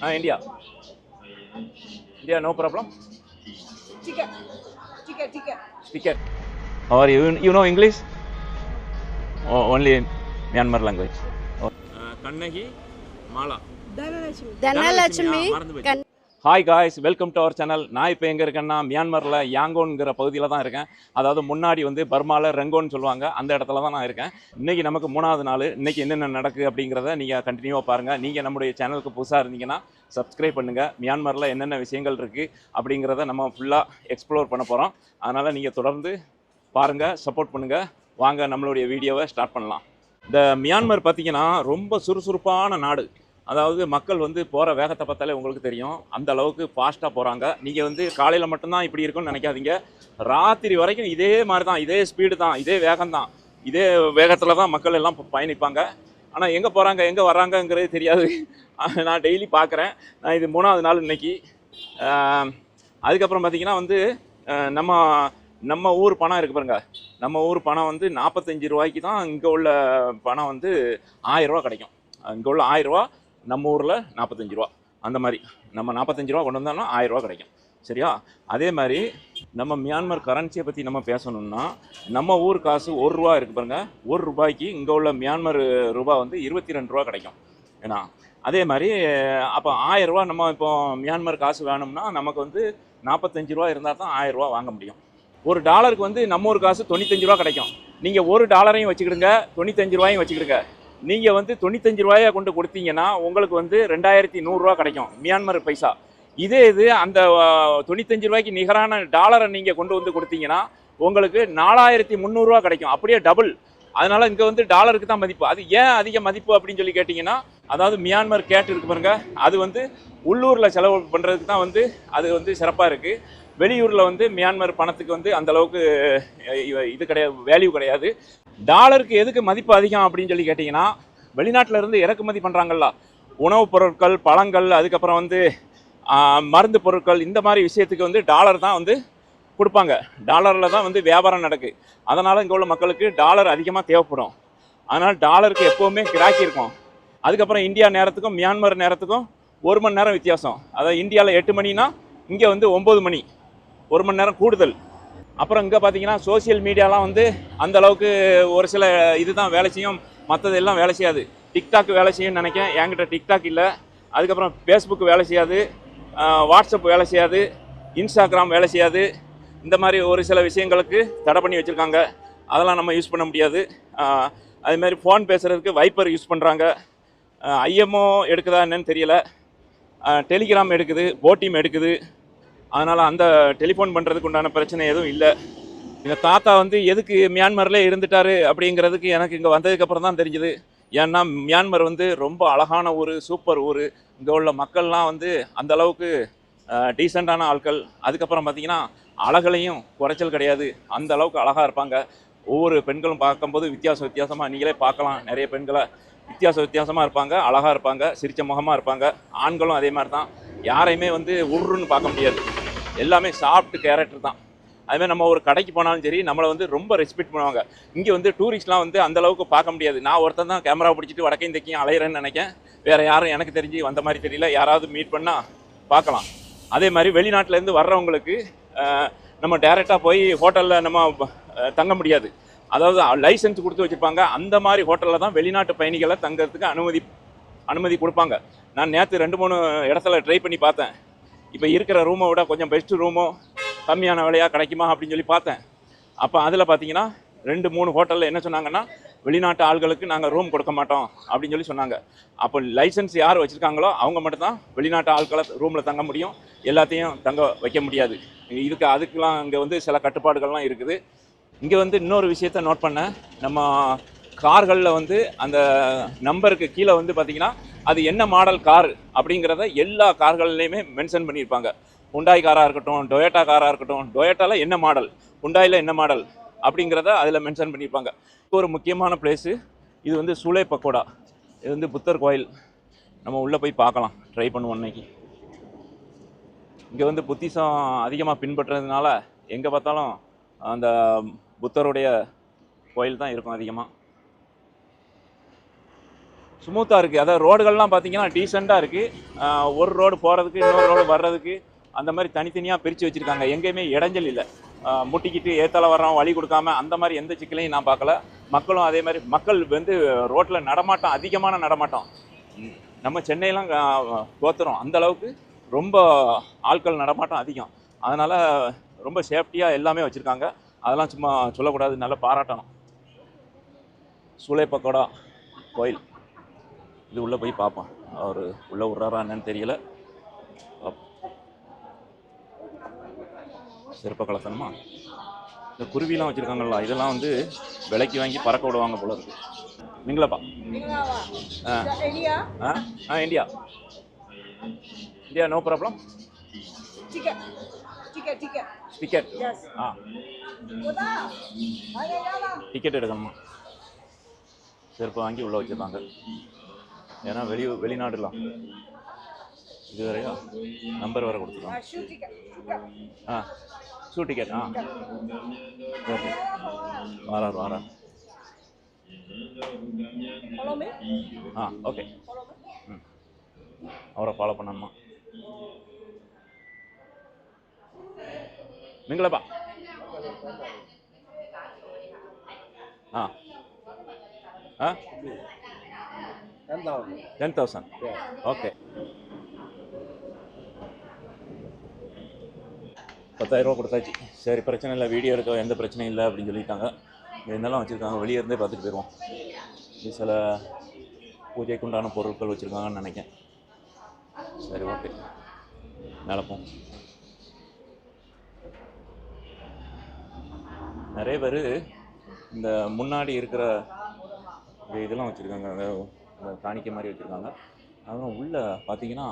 India. India, no problem. Ticket. Ticket. Ticket. Or you know English? Or only Myanmar language. Kannagi Mala. Dhanalakshmi. Hi guys, welcome to our channel. நான் இப்போ எங்கே இருக்கேன்னா மியான்மரில் யாங்கோன்கிற பகுதியில் தான் இருக்கேன். அதாவது முன்னாடி வந்து பர்மாவில் ரெங்கோன்னு சொல்லுவாங்க, அந்த இடத்துல தான் நான் இருக்கேன். இன்றைக்கி நமக்கு 3வது நாள். இன்றைக்கி என்னென்ன நடக்குது அப்படிங்கிறத நீங்கள் கண்டினியூவாக பாருங்கள். நீங்கள் நம்முடைய சேனலுக்கு புதுசாக இருந்தீங்கன்னா சப்ஸ்கிரைப் பண்ணுங்கள். மியான்மரில் என்னென்ன விஷயங்கள் இருக்குது அப்படிங்கிறத நம்ம ஃபுல்லாக எக்ஸ்ப்ளோர் பண்ண போகிறோம். அதனால் நீங்கள் தொடர்ந்து பாருங்கள், சப்போர்ட் பண்ணுங்கள். வாங்க நம்மளுடைய வீடியோவை ஸ்டார்ட் பண்ணலாம். இந்த மியான்மர் பார்த்திங்கன்னா ரொம்ப சுறுசுறுப்பான நாடு. அதாவது மக்கள் வந்து போகிற வேகத்தை பார்த்தாலே உங்களுக்கு தெரியும், அந்த அளவுக்கு ஃபாஸ்ட்டாக போகிறாங்க. நீங்கள் வந்து காலையில் மட்டும்தான் இப்படி இருக்குன்னு நினைக்காதீங்க. ராத்திரி வரைக்கும் இதே மாதிரி தான், இதே ஸ்பீடு தான், இதே வேகம் தான், இதே வேகத்தில் தான் மக்கள் எல்லாம் பயணிப்பாங்க. ஆனால் எங்கே போகிறாங்க எங்கே வர்றாங்கங்கிறது தெரியாது. நான் டெய்லி பார்க்குறேன். நான் இது 3வது நாள் இன்னைக்கு. அதுக்கப்புறம் பார்த்திங்கன்னா வந்து நம்ம ஊர் பணம் இருக்குது பாருங்க. நம்ம ஊர் பணம் வந்து 45 ரூபாய்க்கு தான் இங்கே உள்ள பணம் வந்து 1000 ரூபா கிடைக்கும். இங்கே உள்ள 1000 ரூபா நம்ம ஊரில் 45 ரூபா. அந்த மாதிரி நம்ம 45 ரூபா கொண்டு வந்தோம்னா 1000 ரூபா கிடைக்கும். சரியா? அதே மாதிரி நம்ம மியான்மர் கரன்சியை பற்றி நம்ம பேசணும்னா, நம்ம ஊர் காசு 1 ரூபா இருக்குது பாருங்கள். 1 ரூபாய்க்கு இங்கே உள்ள மியான்மர் ரூபா வந்து 22 ரூபா கிடைக்கும். ஏன்னா அதே மாதிரி அப்போ 1000 ரூபா நம்ம இப்போ மியான்மர் காசு வேணும்னா நமக்கு வந்து 45 ரூபா இருந்தால் தான் 1000 ரூபா வாங்க முடியும். ஒரு டாலருக்கு வந்து நம்ம ஊர் காசு 95 ரூபா கிடைக்கும். நீங்கள் ஒரு டாலரையும் வச்சுக்கிடுங்க, 95 ரூபாயும் வச்சுக்கிடுங்க. நீங்கள் வந்து 95 ரூபாயை கொண்டு கொடுத்தீங்கன்னா உங்களுக்கு வந்து 2100 ரூபா கிடைக்கும் மியான்மர் பைசா. இது அந்த 95 ரூபாய்க்கு நிகரான டாலரை நீங்கள் கொண்டு வந்து கொடுத்தீங்கன்னா உங்களுக்கு 4300 ரூபா கிடைக்கும். அப்படியே டபுள். அதனால் இங்கே வந்து டாலருக்கு தான் மதிப்பு. அது ஏன் அதிக மதிப்பு அப்படின்னு சொல்லி கேட்டிங்கன்னா, அதாவது மியான்மர் கேட் இருக்கு பாருங்க, அது வந்து உள்ளூரில் செலவு பண்ணுறதுக்கு தான் வந்து அது வந்து சிறப்பாக இருக்குது. வெளியூரில் வந்து மியான்மர் பணத்துக்கு வந்து அந்தளவுக்கு இது கிடையாது, வேல்யூ கிடையாது. டாலருக்கு எதுக்கு மதிப்பு அதிகம் அப்படின்னு சொல்லி கேட்டிங்கன்னா, வெளிநாட்டில் இருந்து இறக்குமதி பண்ணுறாங்கல்ல உணவுப் பொருட்கள், பழங்கள், அதுக்கப்புறம் வந்து மருந்து பொருட்கள், இந்த மாதிரி விஷயத்துக்கு வந்து டாலர் தான் வந்து கொடுப்பாங்க. டாலரில் தான் வந்து வியாபாரம் நடக்குது. அதனால் இங்கே உள்ள மக்களுக்கு டாலர் அதிகமாக தேவைப்படும். அதனால் டாலருக்கு எப்போவுமே கிராக்கி இருக்கும். அதுக்கப்புறம் இந்தியா நேரத்துக்கும் மியான்மர் நேரத்துக்கும் 1 மணி நேரம் வித்தியாசம். அதாவது இந்தியாவில் 8 மணினா இங்கே வந்து 9 மணி, 1 மணி நேரம் கூடுதல். அப்புறம் இங்கே பார்த்தீங்கன்னா சோசியல் மீடியாலாம் வந்து அந்தளவுக்கு ஒரு சில இது தான் வேலை செய்யும், மற்றது எல்லாம் வேலை செய்யாது. டிக்டாக் வேலை செய்யும்னு நினைக்கிறேன், என்கிட்ட டிக்டாக் இல்லை. அதுக்கப்புறம் ஃபேஸ்புக் வேலை செய்யாது, வாட்ஸ்அப் வேலை செய்யாது, இன்ஸ்டாகிராம் வேலை செய்யாது. இந்த மாதிரி ஒரு சில விஷயங்களுக்கு தடை பண்ணி வச்சுருக்காங்க. அதெல்லாம் நம்ம யூஸ் பண்ண முடியாது. அதுமாதிரி ஃபோன் பேசுகிறதுக்கு வைப்பர் யூஸ் பண்ணுறாங்க. ஐஎம்ஓ எடுக்குதா என்னன்னு தெரியல. டெலிகிராம் எடுக்குது, போட்டிம் எடுக்குது. அதனால் அந்த டெலிஃபோன் பண்ணுறதுக்கு உண்டான பிரச்சனை எதுவும் இல்லை. எங்கள் தாத்தா வந்து எதுக்கு மியான்மரில் இருந்துட்டார் அப்படிங்கிறதுக்கு எனக்கு இங்கே வந்ததுக்கப்புறம் தான் தெரிஞ்சுது. ஏன்னா மியான்மர் வந்து ரொம்ப அழகான ஊர், சூப்பர் ஊர். இங்கே உள்ள மக்கள்லாம் வந்து அந்தளவுக்கு டீசெண்டான ஆட்கள். அதுக்கப்புறம் பார்த்திங்கன்னா அழகுலையும் குறைச்சல் கிடையாது, அந்த அளவுக்கு அழகாக இருப்பாங்க. ஒவ்வொரு பெண்களும் பார்க்கும்போது வித்தியாசமாக நீங்களே பார்க்கலாம். நிறைய பெண்களை வித்தியாசமாக இருப்பாங்க, அழகாக இருப்பாங்க, சிரித்த முகமாக இருப்பாங்க. ஆண்களும் அதே மாதிரி தான். யாரையுமே வந்து உருன்னு பார்க்க முடியாது, எல்லாமே சாஃப்ட் கேரக்டர் தான். அதுமாதிரி நம்ம ஒரு கடைக்கு போனாலும் சரி, நம்மளை வந்து ரொம்ப ரெஸ்பெக்ட் பண்ணுவாங்க. இங்கே வந்து டூரிஸ்ட்லாம் வந்து அந்தளவுக்கு பார்க்க முடியாது. நான் ஒருத்தன் தான் கேமரா பிடிச்சிட்டு வடக்கையும் தைக்கையும் அலையிறேன்னு நினைக்கிறேன். வேறு யாரும் எனக்கு தெரிஞ்சு வந்த மாதிரி தெரியல. யாராவது மீட் பண்ணால் பார்க்கலாம். அதே மாதிரி வெளிநாட்டிலேருந்து வர்றவங்களுக்கு நம்ம டைரெக்டாக போய் ஹோட்டலில் நம்ம தங்க முடியாது. அதாவது லைசன்ஸ் கொடுத்து வச்சுருப்பாங்க. அந்த மாதிரி ஹோட்டலில் தான் வெளிநாட்டு பயணிகளை தங்கிறதுக்கு அனுமதி கொடுப்பாங்க. நான் நேற்று 2-3 இடத்துல ட்ரை பண்ணி பார்த்தேன். இப்போ இருக்கிற ரூமை விட கொஞ்சம் பெஸ்ட்டு ரூமோ கம்மியான விலையாக கிடைக்குமா அப்படின்னு சொல்லி பார்த்தேன். அப்போ அதில் பார்த்தீங்கன்னா 2-3 ஹோட்டலில் என்ன சொன்னாங்கன்னா, வெளிநாட்டு ஆள்களுக்கு நாங்கள் ரூம் கொடுக்க மாட்டோம் அப்படின்னு சொல்லி சொன்னாங்க. அப்போ லைசன்ஸ் யார் வச்சுருக்காங்களோ அவங்க மட்டும்தான் வெளிநாட்டு ஆட்களை ரூமில் தங்க முடியும், எல்லாத்தையும் தங்க வைக்க முடியாது. அதுக்கெலாம் இங்கே வந்து சில கட்டுப்பாடுகள்லாம் இருக்குது. இங்கே வந்து இன்னொரு விஷயத்த நோட் பண்ணேன். நம்ம கார்களில் வந்து அந்த நம்பருக்கு கீழே வந்து பார்த்திங்கன்னா அது என்ன மாடல் கார் அப்படிங்கிறத எல்லா கார்கள்லேயுமே மென்ஷன் பண்ணியிருப்பாங்க. ஹுண்டாய் காராக இருக்கட்டும், டொயோட்டா காராக இருக்கட்டும், டொயோட்டாவில் என்ன மாடல், ஹுண்டாயில் என்ன மாடல் அப்படிங்கிறத அதில் மென்ஷன் பண்ணியிருப்பாங்க. ஒரு முக்கியமான பிளேஸு இது வந்து சூலே பக்கோடா. இது வந்து புத்தர் கோயில். நம்ம உள்ளே போய் பார்க்கலாம், ட்ரை பண்ணுவோம் இன்னைக்கு. இங்கே வந்து புத்திசம் அதிகமாக பின்பற்றுறதுனால எங்கே பார்த்தாலும் அந்த புத்தருடைய கோயில் தான் இருக்கும் அதிகமாக. ஸ்மூத்தாக இருக்குது. அதாவது ரோடுகள்லாம் பார்த்தீங்கன்னா டீசெண்டாக இருக்குது. ஒரு ரோடு போகிறதுக்கு இன்னொரு ரோடு வர்றதுக்கு அந்த மாதிரி தனித்தனியாக பிரித்து வச்சுருக்காங்க. எங்கேயுமே இடைஞ்சல் இல்லை. முட்டிக்கிட்டு ஏத்தால வர்றோம் வழி கொடுக்காம அந்த மாதிரி எந்த சிக்கலையும் நான் பார்க்கல. மக்களும் அதே மாதிரி மக்கள் வந்து ரோட்டில் நடமாட்டம், அதிகமான நடமாட்டம். நம்ம சென்னையெல்லாம் கோத்துறோம் அந்த அளவுக்கு ரொம்ப ஆட்கள் நடமாட்டம் அதிகம். அதனால் ரொம்ப சேஃப்டியாக எல்லாமே வச்சுருக்காங்க. அதெல்லாம் சும்மா சொல்லக்கூடாது, நல்லா பாராட்டணும். சூளை பக்கோடா கோயில் இது உள்ளே போய் பார்ப்போம். அவர் உள்ளே விட்றாரா என்னன்னு தெரியல. சிறப்பாக கலசனமா இந்த குருவிலாம் வச்சுருக்காங்களா, இதெல்லாம் வந்து விலைக்கு வாங்கி பறக்க விடுவாங்க போல இருக்கு. நீங்களாப்பா? India. India India no problem. Ticket. Ticket Yes. Ticket எடுக்கணுமா? செருப்பை வாங்கி உள்ளே வச்சுருந்தாங்க. ஏன்னா வெளிநாடுலாம் இது வரையா நம்பர் வேறு கொடுத்துருக்காங்க. Shoe ticket. Shoe ticket. Okay, வாரார். Follow me. ஓகே. அவரை ஃபாலோ பண்ணணுமா? நீங்களப்பா? 10,000. ஓகே. 10,000 ரூபா கொடுத்தாச்சு. சரி, பிரச்சனை இல்லை, வீடியோ எடுக்க எந்த பிரச்சனையும் இல்லை அப்படின்னு சொல்லிட்டாங்க. என்னெல்லாம் வச்சுருக்காங்க வெளியே இருந்தே பார்த்துட்டு போயிடுவோம். இது சில பூஜைக்கு உண்டான பொருட்கள் வச்சுருக்காங்கன்னு நினைக்கிறேன். சரி, ஓகே, நடப்போம். நிறைய பேர் இந்த முன்னாடி இருக்கிற இதெல்லாம் வச்சுருக்காங்க, அந்த காணிக்கை மாதிரி வச்சுருக்காங்க. அதெல்லாம் உள்ளே பார்த்தீங்கன்னா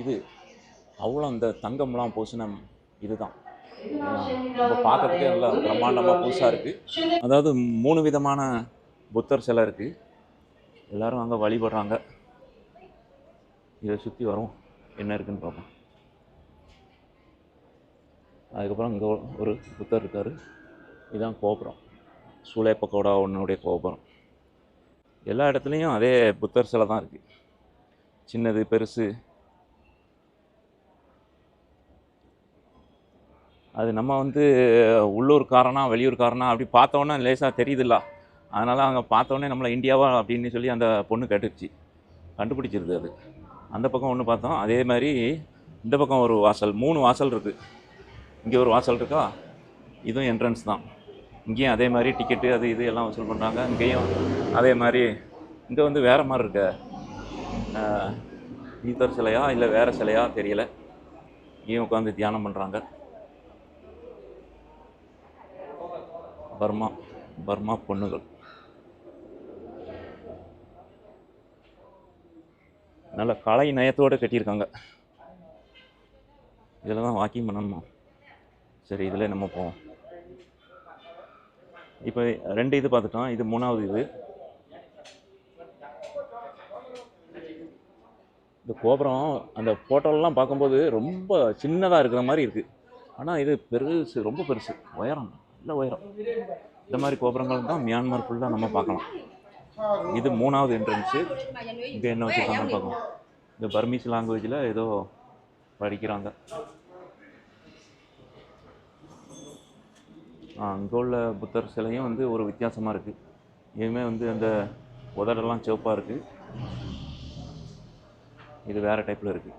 இது அவ்வளோ அந்த தங்கம்லாம் பூசின இதுதான். இப்போ பார்க்கறதுக்கே நல்லா பிரம்மாண்டமாக புதுசாக இருக்குது. அதாவது 3 விதமான புத்தர் சிலை இருக்குது. எல்லோரும் அங்கே வழிபடுறாங்க. இதை சுற்றி வரும், என்ன இருக்குதுன்னு பார்ப்போம். அதுக்கப்புறம் இங்கே ஒரு புத்தர் இருக்கார். இதுதான் கோபுரம், சூளை பக்கோடா ஒன்றுடைய கோபுரம். எல்லா இடத்துலையும் அதே புத்தர் சிலை தான் இருக்குது, சின்னது பெருசு. அது நம்ம வந்து உள்ளூர்காரனா வெளியூர்காரனா அப்படி பார்த்தோன்னே லேசாக தெரியுதுல்ல. அதனால் அங்கே பார்த்தோன்னே நம்மளை இந்தியாவா அப்படின்னு சொல்லி அந்த பொண்ணு கேட்டுருச்சு, கண்டுபிடிச்சிருது. அது அந்த பக்கம் ஒன்று பார்த்தோம். அதே மாதிரி இந்த பக்கம் ஒரு வாசல், 3 வாசல் இருக்குது. இங்கே ஒரு வாசல் இருக்கா, இதுவும் என்ட்ரன்ஸ் தான். இங்கேயும் அதே மாதிரி டிக்கெட்டு அது இது எல்லாம் வசூல் பண்ணுறாங்க. இங்கேயும் அதே மாதிரி. இங்கே வந்து வேறு மாதிரி இருக்க ஈத்தர் சிலையா இல்லை வேறு சிலையா தெரியல. இங்கேயும் உட்காந்து தியானம் பண்ணுறாங்க. பர்மா பொண்ணுகள் நல்ல கலை நயத்தோடு கட்டியிருக்காங்க. இதில் தான் வாக்கிங் பண்ணணுமா? சரி, இதில் நம்ம போவோம். இப்போ 2 இது பார்த்துட்டோம், இது 3வது இது. இந்த கோபுரம் அந்த ஃபோட்டோலாம் பார்க்கும்போது ரொம்ப சின்னதாக இருக்கிற மாதிரி இருக்குது. ஆனால் இது பெருசு, ரொம்ப பெருசு, உயரம், நல்ல உயரம். இந்த மாதிரி கோபுரங்கள் தான் மியான்மர் ஃபுல்லாக நம்ம பார்க்கலாம். இது 3வது என்ட்ரன்ஸு. இங்கே என்ன வச்சுருக்காங்கன்னு பார்க்கலாம். இந்த பர்மீஸ் லாங்குவேஜில் ஏதோ படிக்கிறாங்க. அங்கே உள்ள புத்தர் சிலையும் வந்து ஒரு வித்தியாசமாக இருக்குது. இதுவுமே வந்து அந்த உதடெல்லாம் சிவப்பாக இருக்குது. இது வேறு டைப்பில் இருக்குது.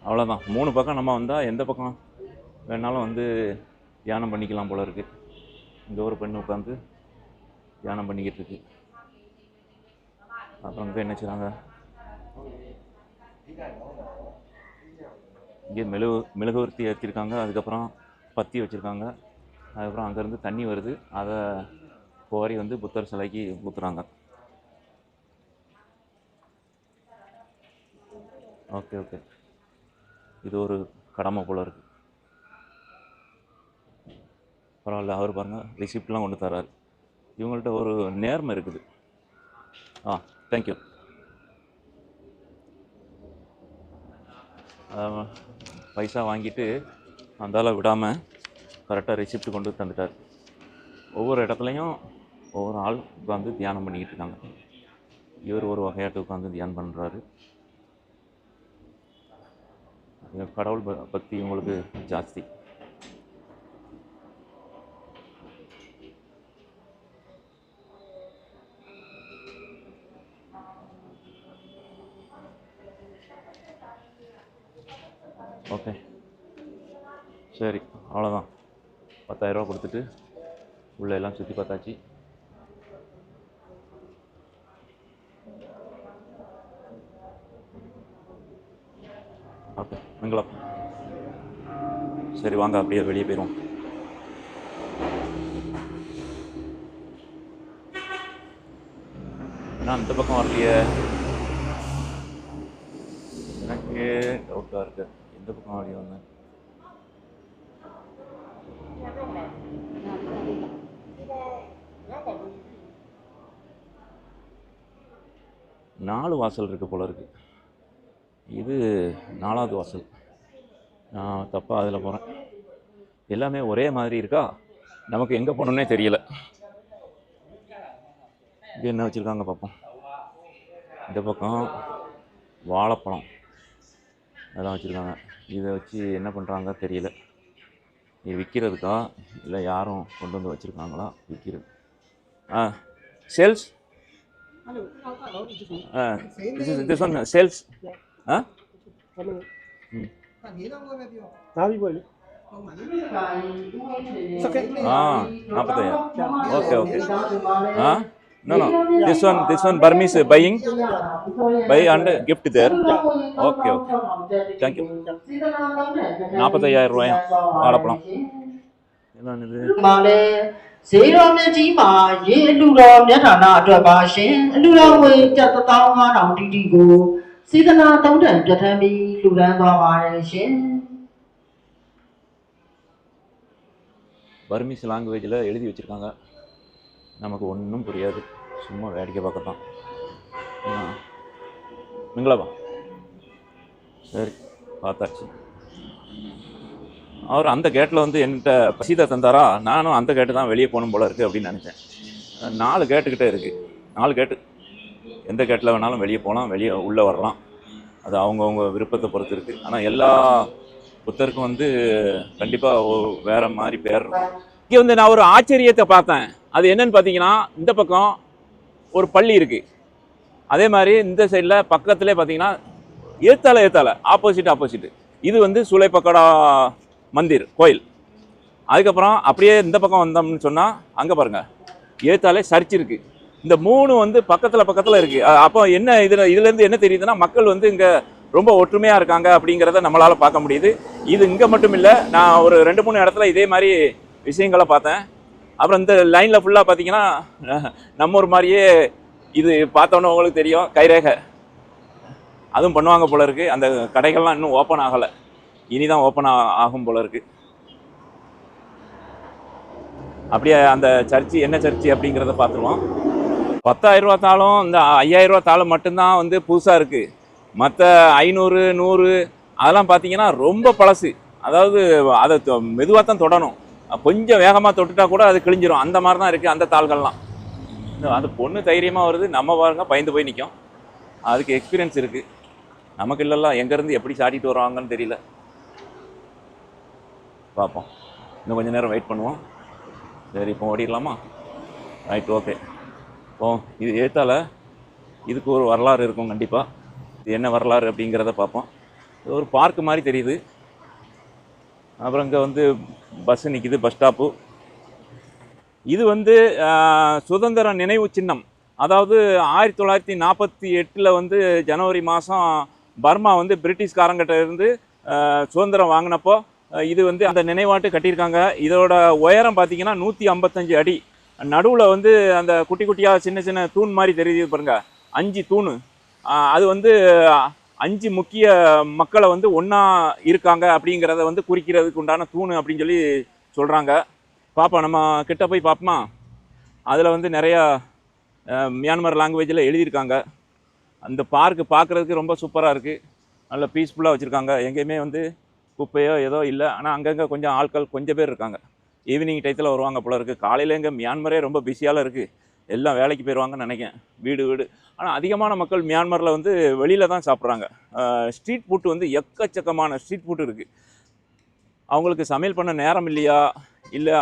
அவ்வளோதான். 3 பக்கம் நம்ம வந்தால் எந்த பக்கம் வேணாலும் வந்து தியானம் பண்ணிக்கலாம் போல இருக்குது. இங்கே ஒரு பெண்ணு உட்காந்து தியானம் பண்ணிக்கிட்டு இருக்கு. அப்புறம் இங்கே என்ன செய்கிறாங்க, இங்கே மெழுகுவர்த்தி ஏற்றிருக்காங்க. அதுக்கப்புறம் பத்தி வச்சுருக்காங்க. அதுக்கப்புறம் அங்கேருந்து தண்ணி வருது, அதை கோரி வந்து புத்தர் சிலைக்கு ஊற்றுறாங்க. ஓகே, இது ஒரு கடமை போல் இருக்குது. பரவாயில்ல, அவர் பாருங்கள் ரிசிப்ட்லாம் கொண்டு தர்றாரு. இவங்கள்ட்ட ஒரு நேர்மை இருக்குது. தேங்க்யூ. பைசா வாங்கிட்டு அந்தால விடாமல் கரெக்டாக ரிசிப்ட் கொண்டு தந்துட்டார். ஒவ்வொரு இடத்துலையும் ஒவ்வொரு ஆள் உட்காந்து தியானம் பண்ணிக்கிட்டு இருக்காங்க. இவர் ஒரு வகையாட்டு உட்காந்து தியானம் பண்ணுறாரு. கடவுள் பக்தி உங்களுக்கு ஜாஸ்தி. ஓகே, சரி, அவ்வளோதான். 10,000 ரூபா கொடுத்துட்டு உள்ளே எல்லாம் சுற்றி பார்த்தாச்சு. ஓகே மங்களம், சரி வாங்க அப்படியே வெளியே போயிடுவோம். ஏன்னா அந்த பக்கம் வரலையே, எனக்கு டவுட்டாக இருக்குது. எந்த பக்கம் வெளியே வந்தேன்? நாலு வாசல் இருக்குது போல இருக்குது. இது 4வது வாசல். நான் தப்பாக அதில் போகிறேன். எல்லாமே ஒரே மாதிரி இருக்கா, நமக்கு எங்கே போகணுன்னே தெரியல. இது என்ன வச்சுருக்காங்க பார்ப்போம். இந்த பக்கம் வாழைப்பழம் அதெல்லாம் வச்சுருக்காங்க. இதை வச்சு என்ன பண்ணுறாங்க தெரியல. இது விற்கிறதுக்கா இல்லை யாரும் கொண்டு வந்து வச்சுருக்காங்களா விற்கிறது? Sales. this one sales. Okay. No. This one Burmese buying, buy and gift there. Okay. Thank you. 45,000 ரூபாயா வாழைப்பழம். என்ன இது? 0နဲ့ကြီးမှာရေအလူတော်မြတ်ဌာနအတွက်ပါရှင်အလူတော်ဝင်ကျပ်15,000တိတိကိုစေတနာ3တန်ပြဋ္ဌာန်းပြီးလှူဒန်းသွားပါတယ်ရှင် பர்மீஸ் லாங்குவேஜில் எழுதி வச்சுருக்காங்க. நமக்கு ஒன்றும் புரியாது, சும்மா வேடிக்கை பார்க்கத்தான். மிங்களவா, சரி பார்த்தாச்சு. அவர் அந்த கேட்டில் வந்து என்கிட்ட பசிதை தந்தாரா, நானும் அந்த கேட்டு தான் வெளியே போகணும் போல இருக்குது அப்படின்னு நினச்சேன். 4 கேட்டுக்கிட்டே இருக்குது. 4 கேட்டு, எந்த கேட்டில் வேணாலும் வெளியே போகலாம், வெளியே உள்ளே வரலாம். அது அவங்கவுங்க விருப்பத்தை பொறுத்து இருக்குது. ஆனால் எல்லா புத்தருக்கும் வந்து கண்டிப்பாக வேறு மாதிரி பேர் இருக்கும். இங்கே வந்து நான் ஒரு ஆச்சரியத்தை பார்த்தேன். அது என்னன்னு பார்த்தீங்கன்னா, இந்த பக்கம் ஒரு பள்ளி இருக்குது. அதே மாதிரி இந்த சைடில் பக்கத்துலேயே பார்த்தீங்கன்னா ஏத்தால ஆப்போசிட் இது வந்து சூளைப்பக்கடா மந்திர் கோயில். அதுக்கப்புறம் அப்படியே இந்த பக்கம் வந்தோம்னு சொன்னால் அங்கே பாருங்கள் ஏத்தாலே சர்ச் இருக்குது. இந்த 3 வந்து பக்கத்தில் இருக்குது. அப்போ என்ன இதுலேருந்து என்ன தெரியுதுன்னா, மக்கள் வந்து இங்கே ரொம்ப ஒற்றுமையாக இருக்காங்க அப்படிங்கிறத நம்மளால் பார்க்க முடியுது. இது இங்கே மட்டும் இல்லை, நான் ஒரு 2-3 இடத்துல இதே மாதிரி விஷயங்களை பார்த்தேன். அப்புறம் இந்த லைனில் ஃபுல்லாக பார்த்தீங்கன்னா நம்ம ஒரு மாதிரியே இது பார்த்தோன்னே உங்களுக்கு தெரியும், கைரேகை அதுவும் பண்ணுவாங்க போல இருக்குது. அந்த கடைகள்லாம் இன்னும் ஓப்பன் ஆகலை, இனிதான் ஓப்பன் ஆகும் போல இருக்குது. அப்படியே அந்த சர்ச்சு என்ன சர்ச்சு அப்படிங்கிறத பார்த்துருவோம். 10,000 ரூபா தாளும் இந்த 5,000 ரூபா தாளும் மட்டும்தான் வந்து புதுசாக இருக்குது. மற்ற 500, 100 அதெல்லாம் பார்த்தீங்கன்னா ரொம்ப பழசு. அதாவது அதை மெதுவாக தான் தொடணும், கொஞ்சம் வேகமாக தொட்டுட்டா கூட அது கிழிஞ்சிரும். அந்த மாதிரி தான் இருக்குது அந்த தாள்கள்லாம். அந்த பொண்ணு தைரியமாக வருது, நம்ம பாருங்க பயந்து போய் நிற்கும். அதுக்கு எக்ஸ்பீரியன்ஸ் இருக்குது, நமக்கு இல்லைல்லாம். எங்கேருந்து எப்படி சாட்டிட்டு வருவாங்கன்னு தெரியல. பார்ப்போம், இன்னும் கொஞ்சம் நேரம் வெயிட் பண்ணுவோம். சரி, இப்போ ஓடிடலாமா? Right, okay. இப்போ இது ஏத்தால இதுக்கு ஒரு வரலாறு இருக்கும் கண்டிப்பாக. இது என்ன வரலாறு அப்படிங்கிறத பார்ப்போம். இது ஒரு பார்க்கு மாதிரி தெரியுது. அப்புறம் இங்கே வந்து பஸ்ஸு நிற்கிது, பஸ் ஸ்டாப்பு. இது வந்து சுதந்திர நினைவு சின்னம். அதாவது 1948 வந்து ஜனவரி மாதம் பர்மா வந்து பிரிட்டிஷ்காரங்கிட்ட இருந்து சுதந்திரம் வாங்கினப்போ இது வந்து அந்த நினைவாட்டு கட்டியிருக்காங்க. இதோட உயரம் பார்த்திங்கன்னா 155 அடி. நடுவில் வந்து அந்த குட்டி குட்டியாக சின்ன சின்ன தூண் மாதிரி தெரியுது பாருங்க, 5 தூண். அது வந்து 5 முக்கிய மக்களை வந்து ஒன்றா இருக்காங்க அப்படிங்கிறத வந்து குறிக்கிறதுக்கு உண்டான தூண் அப்படின்னு சொல்லி சொல்கிறாங்க. பார்ப்போம், நம்ம கிட்ட போய் பார்ப்போமா? அதில் வந்து நிறையா மியான்மர் லாங்குவேஜில் எழுதியிருக்காங்க. அந்த பார்க்கு பார்க்குறதுக்கு ரொம்ப சூப்பராக இருக்குது, நல்ல பீஸ்ஃபுல்லாக வச்சுருக்காங்க. எங்கேயுமே வந்து குப்பையோ ஏதோ இல்லை. ஆனால் அங்கங்கே கொஞ்சம் ஆட்கள் கொஞ்சம் பேர் இருக்காங்க. ஈவினிங் டயத்தில் வருவாங்க போல இருக்குது. காலையில் எங்கே மியான்மரே ரொம்ப பிஸியால் இருக்குது, எல்லாம் வேலைக்கு போயிடுவாங்கன்னு நினைக்கிறேன், வீடு. ஆனால் அதிகமான மக்கள் மியான்மரில் வந்து வெளியில் தான் சாப்பிட்றாங்க. ஸ்ட்ரீட் ஃபுட்டு வந்து எக்கச்சக்கமான ஸ்ட்ரீட் ஃபுட்டு இருக்குது. அவங்களுக்கு சமையல் பண்ண நேரம் இல்லையா இல்லை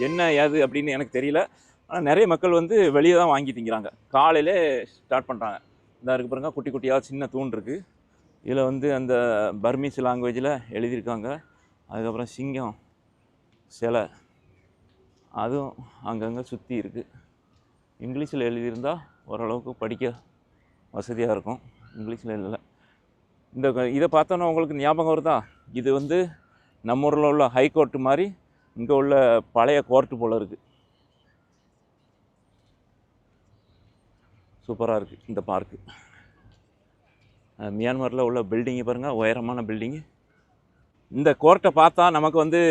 என்ன ஏது அப்படின்னு எனக்கு தெரியல. ஆனால் நிறைய மக்கள் வந்து வெளியே தான் வாங்கி திங்கிறாங்க, காலையிலே ஸ்டார்ட் பண்ணுறாங்க. இந்த இருக்கு பாருங்க, குட்டி குட்டியாக சின்ன தூண் இருக்குது. இதில் வந்து அந்த பர்மீஸ் லாங்குவேஜில் எழுதியிருக்காங்க. அதுக்கப்புறம் சிங்கம் சிலை அதுவும் அங்கங்கே சுற்றி இருக்குது. இங்கிலீஷில் எழுதியிருந்தால் ஓரளவுக்கு படிக்க வசதியாக இருக்கும், இங்கிலீஷில் இல்லை. இதை பார்த்தோன்னா உங்களுக்கு ஞாபகம் வருதா, இது வந்து நம்ம ஊரில் உள்ள ஹைகோர்ட்டு மாதிரி இங்கே உள்ள பழைய கோர்ட்டு போல் இருக்குது. சூப்பராக இருக்குது இந்த பார்க்கு. மியான்மரில் உள்ள பில்டிங்கு பாருங்கள், உயரமான பில்டிங்கு. இந்த கோர்ட்டை பார்த்தா நமக்கு வந்து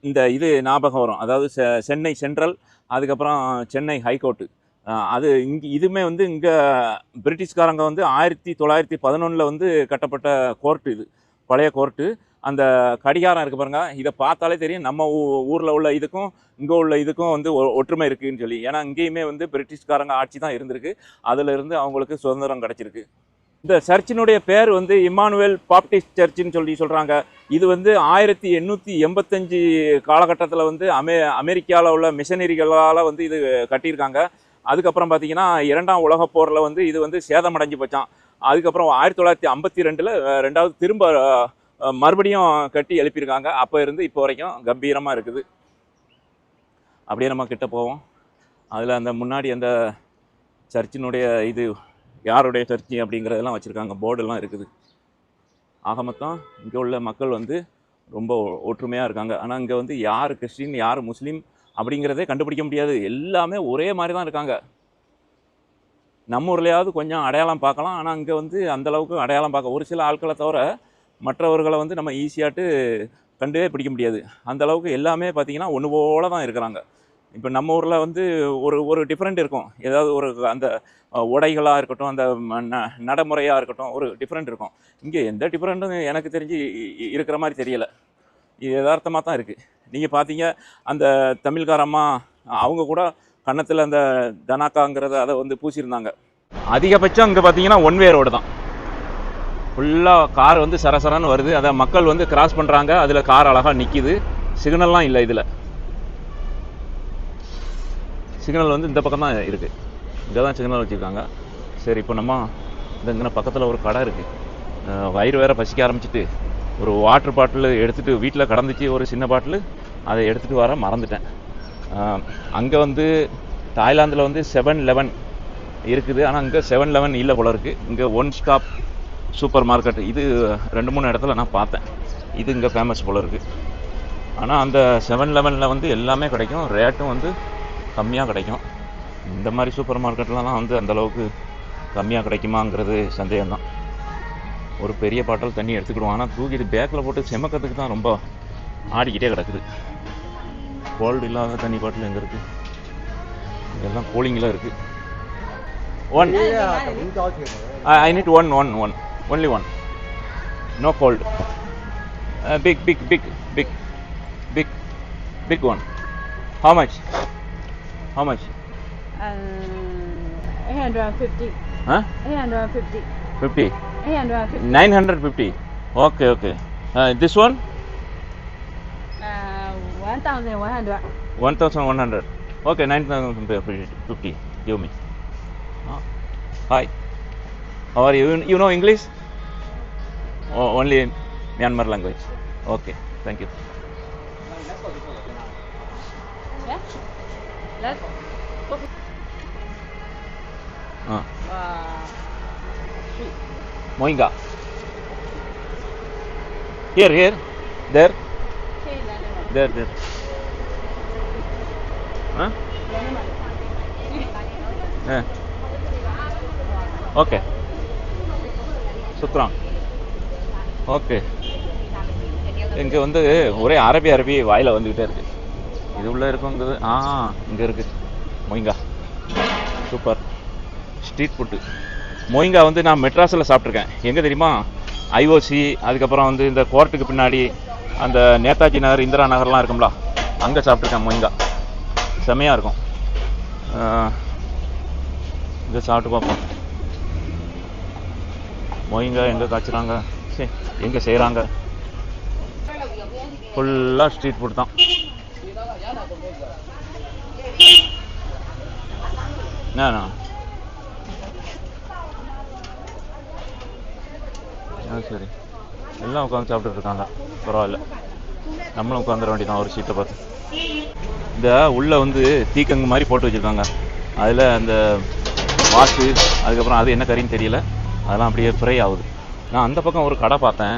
இந்த இது ஞாபகம் வரும், அதாவது சென்னை சென்ட்ரல், அதுக்கப்புறம் சென்னை ஹைகோர்ட்டு. அது இதுவுமே வந்து இங்கே பிரிட்டிஷ்காரங்க வந்து 1911 வந்து கட்டப்பட்ட கோர்ட்டு, இது பழைய கோர்ட்டு. அந்த கடிகாரம் இருக்குது பாருங்கள், இதை பார்த்தாலே தெரியும் நம்ம ஊரில் உள்ள இதுக்கும் இங்கே உள்ள இதுக்கும் வந்து ஒற்றுமை இருக்குதுன்னு சொல்லி. ஏன்னா இங்கேயுமே வந்து பிரிட்டிஷ்காரங்க ஆட்சி தான் இருந்திருக்கு, அதிலிருந்து அவங்களுக்கு சுதந்திரம் கிடச்சிருக்கு. இந்த சர்ச்சினுடைய பேர் வந்து இம்மானுவேல் பாப்டிஸ்ட் சர்ச்சுன்னு சொல்கிறாங்க. இது வந்து 1885 காலகட்டத்தில் வந்து அமெரிக்காவில் உள்ள மிஷனரிகளால் வந்து இது கட்டியிருக்காங்க. அதுக்கப்புறம் பார்த்திங்கன்னா 2ஆம் உலகப் போரில் வந்து இது வந்து சேதமடைஞ்சு போச்சான். அதுக்கப்புறம் 1952 ரெண்டாவது திரும்ப மறுபடியும் கட்டி எழுப்பியிருக்காங்க. அப்போ இருந்து இப்போ வரைக்கும் கம்பீரமாக இருக்குது. அப்படியே நம்ம கிட்ட போவோம். அதில் அந்த முன்னாடி அந்த சர்ச்சினுடைய இது யாருடைய சர்ச்சு அப்படிங்கிறதெல்லாம் வச்சுருக்காங்க, போர்டெல்லாம் இருக்குது. ஆக மொத்தம் இங்கே உள்ள மக்கள் வந்து ரொம்ப ஒற்றுமையாக இருக்காங்க. ஆனால் இங்கே வந்து யார் கிறிஸ்டின் யார் முஸ்லீம் அப்படிங்கிறதே கண்டுபிடிக்க முடியாது, எல்லாமே ஒரே மாதிரி தான் இருக்காங்க. நம்ம ஊர்லையாவது கொஞ்சம் அடையாளம் பார்க்கலாம், ஆனால் இங்கே வந்து அந்தளவுக்கு அடையாளம் பார்க்க ஒரு சில ஆட்களை தவிர மற்றவர்களை வந்து நம்ம ஈஸியாட்டு கண்டே பிடிக்க முடியாது. அந்தளவுக்கு எல்லாமே பார்த்திங்கன்னா ஒன்று போல தான் இருக்கிறாங்க. இப்போ நம்ம ஊரில் வந்து ஒரு டிஃப்ரெண்ட் இருக்கும், ஏதாவது ஒரு அந்த உடைகளாக இருக்கட்டும், அந்த நடைமுறையாக இருக்கட்டும், ஒரு டிஃப்ரெண்ட் இருக்கும். இங்கே எந்த டிஃப்ரெண்ட்டும் எனக்கு தெரிஞ்சு இருக்கிற மாதிரி தெரியலை, இது யதார்த்தமாக தான் இருக்குது. நீங்கள் பார்த்தீங்க அந்த தமிழ்காரம்மா அவங்க கூட கன்னத்தில் அந்த தனாக்காங்கிறத அதை வந்து பூசியிருந்தாங்க. அதிகபட்சம் இங்கே பார்த்தீங்கன்னா ஒன் வே ரோடு தான், ஃபுல்லாக கார் வந்து சரசரன்னு வருது. அதை மக்கள் வந்து கிராஸ் பண்ணுறாங்க, அதில் கார் அழகாக நிற்கிது. சிக்னல்லாம் இல்லை, இதில் சிக்னல் வந்து இந்த பக்கம் தான் இருக்குது, இங்கே தான் சிக்னல் வச்சுருக்காங்க. சரி, இப்போ நம்ம இங்கே பக்கத்தில் ஒரு கடை இருக்குது. வயிறு வேறு பசிக்க ஆரம்பிச்சிட்டு ஒரு வாட்டர் பாட்டில் எடுத்துகிட்டு வீட்டில் கடந்துச்சு, ஒரு சின்ன பாட்டில், அதை எடுத்துகிட்டு வர மறந்துட்டேன். அங்கே வந்து தாய்லாந்தில் வந்து 7-Eleven இருக்குது, ஆனால் இங்கே 7-Eleven இல்லை போல இருக்குது. இங்கே ஒன் ஸ்டாப் சூப்பர் மார்க்கெட் இது 2-3 இடத்துல நான் பார்த்தேன், இது இங்கே ஃபேமஸ் போல இருக்குது. ஆனால் அந்த 7-Elevenல வந்து எல்லாமே கிடைக்கும், ரேட்டும் வந்து கம்மியாக கிடைக்கும். இந்த மாதிரி சூப்பர் மார்க்கெட்லாம் வந்து அந்தளவுக்கு கம்மியாக கிடைக்குமாங்கிறது சந்தேகம்தான். ஒரு பெரிய பாட்டில் தண்ணி எடுத்துக்கிடுவோம், ஆனால் தூக்கிட்டு பேக்கில் போட்டு செமக்கிறதுக்கு தான் ரொம்ப ஆடிக்கிட்டே கிடக்குது. கோல்டு இல்லாத தண்ணி பாட்டில் எங்கே இருக்குது, இதெல்லாம் கூலிங்கில் இருக்குது. One I need one only one, no cold. Big one. How much? 850. Huh? 850. 50. 850. 950. Okay. This one? 1,100. 1,100. Okay, 9,050. Give me. Hi. How are you? You know English? Only Myanmar language. Okay, thank you. Yeah? Let's go. Moinga. Here. There. Huh? Yeah. Okay. சுத்துறான். Okay. இங்கே வந்து ஒரே அரபி வாயில் வந்துக்கிட்டே இருக்குது. இது உள்ளே இருக்குங்கிறது இங்கே இருக்குது மொய்ங்கா. Super street food. மொய்ங்கா வந்து நான் மெட்ராஸில் சாப்பிட்ருக்கேன். எங்கே தெரியுமா? IOC, அதுக்கப்புறம் வந்து இந்த கோர்ட்டுக்கு பின்னாடி அந்த நேதாஜி நகர், இந்திரா நகர்லாம் இருக்கும்ல, அங்கே சாப்பிட்ருக்கேன் மொய்ங்கா, செம்மையாக இருக்கும். இங்கே சாப்பிட்டு பார்ப்போம். மொய்ங்கா எங்கே காய்ச்சுறாங்க, சரி எங்கே செய்கிறாங்க? ஃபுல்லாக ஸ்ட்ரீட் ஃபுட் தான். என்னண்ணா சரி, எல்லாம் உட்காந்து சாப்பிட்டுட்டு இருக்காங்க. பரவாயில்ல, நம்மளும் உட்காந்துட வேண்டியதான் ஒரு சீட்டை பார்த்து. இந்த உள்ளே வந்து தீக்கங்கு மாதிரி போட்டு வச்சுருக்காங்க. அதில் அந்த வாசு, அதுக்கப்புறம் அது என்ன கறின்னு தெரியல, அதெல்லாம் அப்படியே ஃப்ரை ஆகுது. நான் அந்த பக்கம் ஒரு கடை பார்த்தேன்,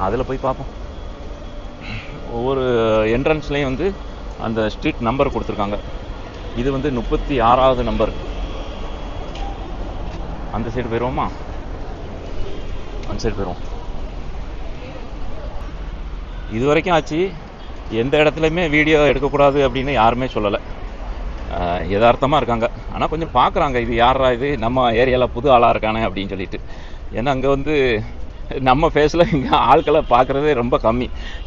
அதில் போய் பார்ப்போம். ஒவ்வொரு என்ட்ரன்ஸ்லேயும் வந்து அந்த ஸ்ட்ரீட் நம்பர் கொடுத்துருக்காங்க. இது வந்து 36வது நம்பர். அந்த சைடு போயிடுவோமா? அந்த சைடு போயிடுவோம். இது வரைக்கும் ஆச்சு, எந்த இடத்துலையுமே வீடியோ எடுக்கக்கூடாது அப்படின்னு யாருமே சொல்லலை. யதார்த்தமாக இருக்காங்க. ஆனால் கொஞ்சம் பார்க்குறாங்க, இது யாரா, இது நம்ம ஏரியாவில் புது ஆளாக இருக்கானே அப்படின்னு சொல்லிட்டு. ஏன்னா அங்கே வந்து நம்ம ஃபேஸில் இங்கே ஆட்களை பார்க்குறதே ரொம்ப கம்மி.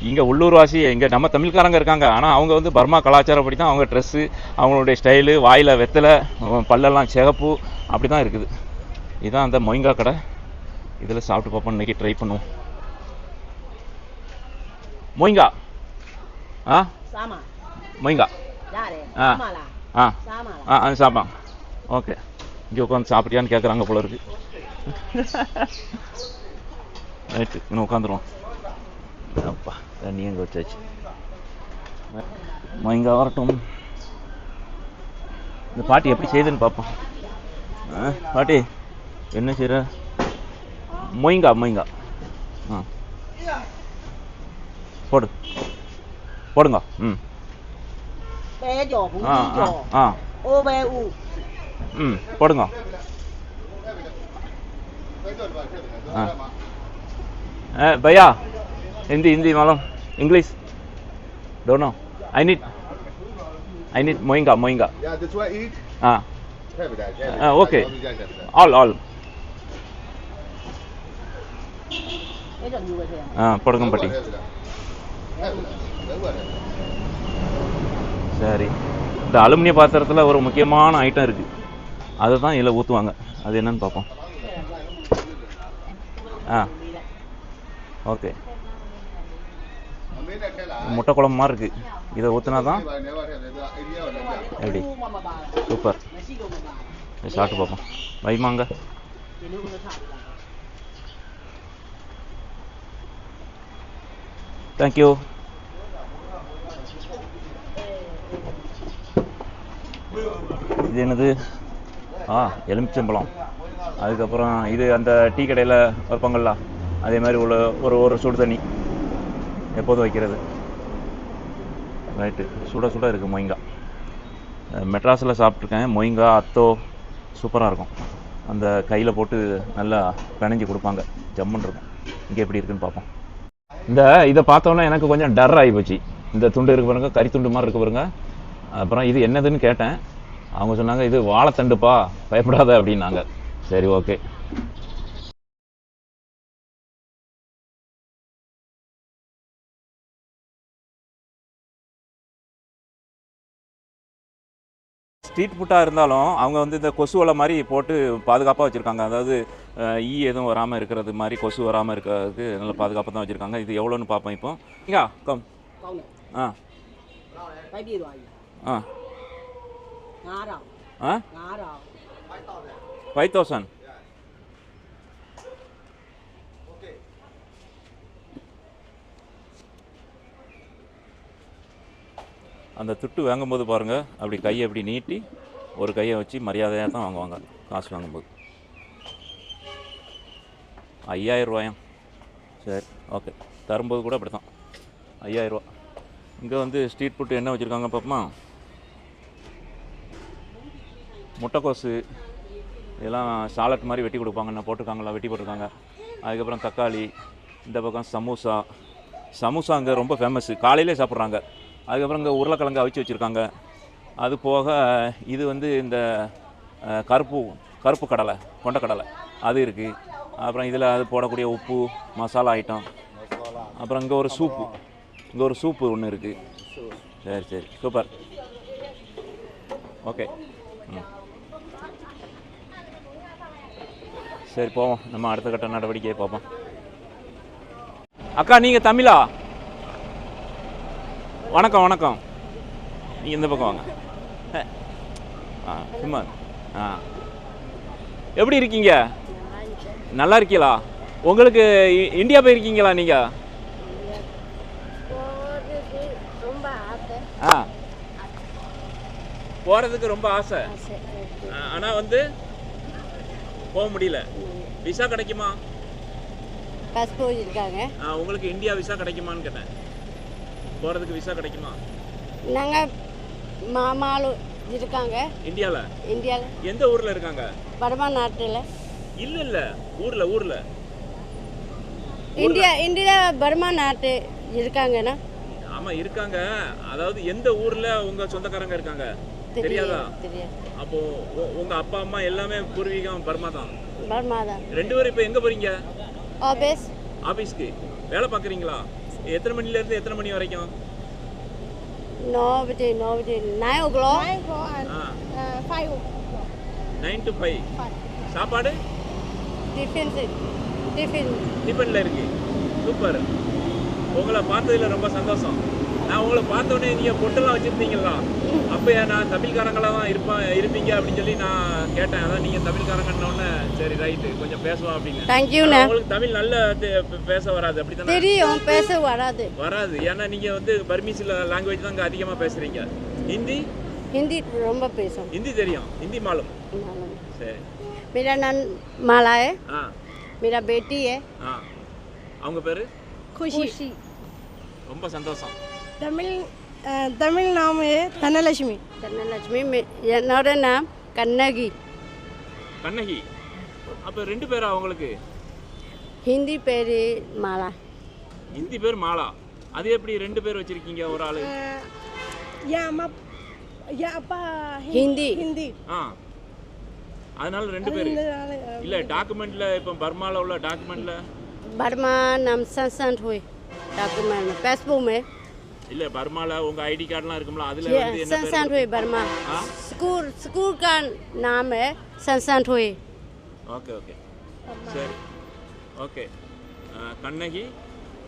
இங்கே உள்ளூர்வாசி, இங்கே நம்ம தமிழ்காரங்க இருக்காங்க, ஆனால் அவங்க வந்து பர்மா கலாச்சாரப்படி தான் அவங்க ட்ரெஸ்ஸு, அவங்களுடைய ஸ்டைலு, வாயில் வெத்தலை, பல்லெல்லாம் சிகப்பு, அப்படி தான் இருக்குது. இதுதான் அந்த மொய்ங்கா கடை. இதில் சாப்பிட்டு பார்ப்போம், இன்றைக்கி ட்ரை பண்ணுவோம். மொய்ங்கா மொய்ங்கா சாப்பிட்டான். ஓகே, இங்கே உட்காந்து சாப்பிட்டியான்னு கேட்குறாங்க போல இருக்கு. ரைட்டு, இன்னும் உட்காந்துருவோம். அப்பா தண்ணி எங்கே வச்சாச்சு. மொய்ங்கா வரட்டும். இந்த பாட்டி எப்படி செய்யுதுன்னு பார்ப்போம். பாட்டி என்ன செய்கிற? மொய்ங்கா மொய்ங்கா போடு, போடுங்க. போடுங்க. भैया हिंदी हिंदी मालूम, English don't know. I need moinga. Yeah, that's why eat. Okay. All. போடுங்க பாட்டி. சரி, இந்த அலுமினிய பாத்திரத்தில் ஒரு முக்கியமான ஐட்டம் இருக்குது, அதை தான் இதில் ஊற்றுவாங்க. அது என்னன்னு பார்ப்போம். ஓகே, முட்டை குழம்பு மாதிரி இருக்குது. இதை ஊற்றினா தான் எப்படி சூப்பர். சாப்பிட்டு பார்ப்போம். வைமாங்க. தேங்க்யூ. இது என்னது? எலுமிச்சம்பழம். அதுக்கப்புறம் இது அந்த டீ கடையில் வைப்பாங்கள்ல, அதே மாதிரி உள்ள ஒரு சுடு தண்ணி எப்போதும் வைக்கிறது. ரைட்டு, சுட இருக்குது மொய்ங்கா. மெட்ராஸில் சாப்பிட்ருக்கேன் மொய்ங்கா, அத்தோ, சூப்பராக இருக்கும். அந்த கையில் போட்டு நல்லா பிணைஞ்சி கொடுப்பாங்க, ஜம்முன்னு இருக்கும். இங்கே எப்படி இருக்குன்னு பார்ப்போம். இதை பார்த்தோன்னே எனக்கு கொஞ்சம் டர் ஆகி போச்சு. இந்த துண்டு இருக்கு பாருங்க, கறி துண்டு மாதிரி இருக்கு பாருங்க. அப்புறம் இது என்னதுன்னு கேட்டேன். அவங்க சொன்னாங்க இது வாழைத்தண்டுப்பா, பயப்படாத அப்படின்னாங்க. சரி, ஓகே. ஸ்ட்ரீட் ஃபுட்டாக இருந்தாலும் அவங்க வந்து இந்த கொசு வலை மாதிரி போட்டு பாதுகாப்பாக வச்சுருக்காங்க. அதாவது ஈ எதுவும் வராமல் இருக்கிறது மாதிரி, கொசு வராமல் இருக்கிறதுக்கு நல்ல பாதுகாப்பாக தான் வச்சுருக்காங்க. இது எவ்வளோன்னு பார்ப்போம் இப்போ. இங்கே கம் 5,000. அந்த துட்டு வாங்கும்போது பாருங்கள், அப்படி கையை அப்படி நீட்டி ஒரு கையை வச்சு மரியாதையாக தான் வாங்குவாங்க காசு வாங்கும்போது. 5,000 ரூபாயாம். சரி, ஓகே. தரும்போது கூட அப்படி தான் 5,000 ரூபா. இங்கே வந்து ஸ்ட்ரீட் ஃபுட்டு என்ன வச்சுருக்காங்க பார்ப்போமா? முட்டைக்கோசு இதெல்லாம் சாலட் மாதிரி வெட்டி கொடுப்பாங்க. போட்டிருக்காங்களா? வெட்டி போட்டிருக்காங்க. அதுக்கப்புறம் தக்காளி. இந்த பக்கம் சமோசா அங்கே ரொம்ப ஃபேமஸ்ஸு, காலையிலே சாப்பிட்றாங்க. அதுக்கப்புறம் இங்கே உருளைக்கிழங்கு அவிச்சு வச்சுருக்காங்க. அது போக இது வந்து இந்த கருப்பு கடலை, கொண்டக்கடலை அது இருக்குது. அப்புறம் இதில் அது போடக்கூடிய உப்பு, மசாலா ஐட்டம். அப்புறம் இங்கே ஒரு சூப்பு ஒன்று இருக்குது. சரி சரி சூப்பர். ஓகே. ம் சரி போவோம், நம்ம அடுத்த கட்ட நடவடிக்கையை பார்ப்போம். அக்கா நீங்கள் தமிழா? வணக்கம் வணக்கம். நீங்கள் இந்த பக்கம் வாங்க. சும்மா எப்படி இருக்கீங்க? நல்லா இருக்கீங்களா? உங்களுக்கு இந்தியா போயிருக்கீங்களா நீங்கள்? போகிறதுக்கு ரொம்ப ஆசை, ஆனால் வந்து போக முடியல. விசா கிடைக்குமா? பாஸ்போர்ட் இருக்காங்க. உங்களுக்கு இந்தியா விசா கிடைக்குமான்னு கேட்டேன். போகிறதுக்கு விசா கிடைக்குமா? நாங்கள் மாமாலும் இருக்காங்க இந்தியாவில். எந்த ஊரில் இருக்காங்க? பர்மா நாட்டில். இல்லை ஊரில் இந்தியா பர்மா நாட்டு இருக்காங்கண்ணா. ஆமாம் இருக்காங்க. அதாவது எந்த ஊரில் உங்கள் சொந்தக்காரங்க இருக்காங்க தெரியாதா? தெரியாது. அப்போ உங்கள் அப்பா அம்மா எல்லாமே பூர்வீகம் பர்மா தான். பர்மா தான். 2 பேரும் இப்போ எங்கே போகிறீங்க? ஆஃபீஸ்க்கு. வேலை பார்க்குறீங்களா? எத்தனை மணிலேருந்து எத்தனை மணி வரைக்கும்? 9 to 9 o'clock. 9 to 5. சாப்பாடு டிஃபனில் இருக்கு. சூப்பர். உங்களை பார்த்ததில் ரொம்ப சந்தோஷம். நான் உங்களை பார்த்தோன்னே நீங்கள் பொட்டெல்லாம் வச்சுருந்தீங்களா? அப்போ நான் தமிழ்காரங்களாக தான் இருப்பீங்க அப்படின்னு சொல்லி நான் கேட்டேன். அதான் நீங்கள் தமிழ்காரங்கன்னொன்னே சரி ரைட்டு கொஞ்சம் பேசுவோம் அப்படின்னு. தேங்க்யூண்ணா. உங்களுக்கு தமிழ் நல்ல பேச வராது அப்படி தானே? தெரியும், பேச வராது. ஏன்னா நீங்கள் வந்து பர்மீஸ் லாங்குவேஜ் தான் அங்கே அதிகமாக பேசுகிறீங்க. हिंदी ரொம்ப பேசும். हिंदी தெரியும்? हिंदी मालूम? சரி. मेरा नाम माला है. हाँ. मेरा बेटी है. हाँ. அவங்க பேரு? खुशी. ரொம்ப சந்தோஷம். तमिल नाम है धनलक्ष्मी. என்னோட नाम कन्नगी. கண்ணகி. அப்ப 2 பேரா உங்களுக்கு? हिंदी பேரு மாலா. हिंदी பேர் மாலா. அது எப்படி 2 பேர் வச்சிருக்கீங்க ஒரு ஆளு? அப்பா ஹிந்தி. அதனால 2 பேர் இல்ல. டாக்குமெண்ட்ல இப்ப பர்மால உள்ள டாக்குமெண்ட்ல बर्मा नाम संसद हुए डॉक्यूमेंट में पासपोर्ट में இல்ல பர்மால உங்க ஐடி கார்டுலாம் இருக்கும்ல அதுல வந்து என்ன பேர்? संसद हुए बर्मा. स्कूल का नाम है संसद हुए. ஓகே சரி. ஓகே. கண்ணகி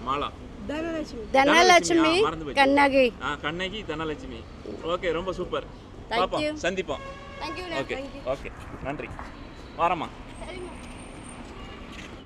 மாலா. தனலட்சுமி கண்ணகி. கண்ணகி தனலட்சுமி. ஓகே ரொம்ப சூப்பர். பாப்போம், சந்திப்போம். ஓகே நன்றி. வரமா.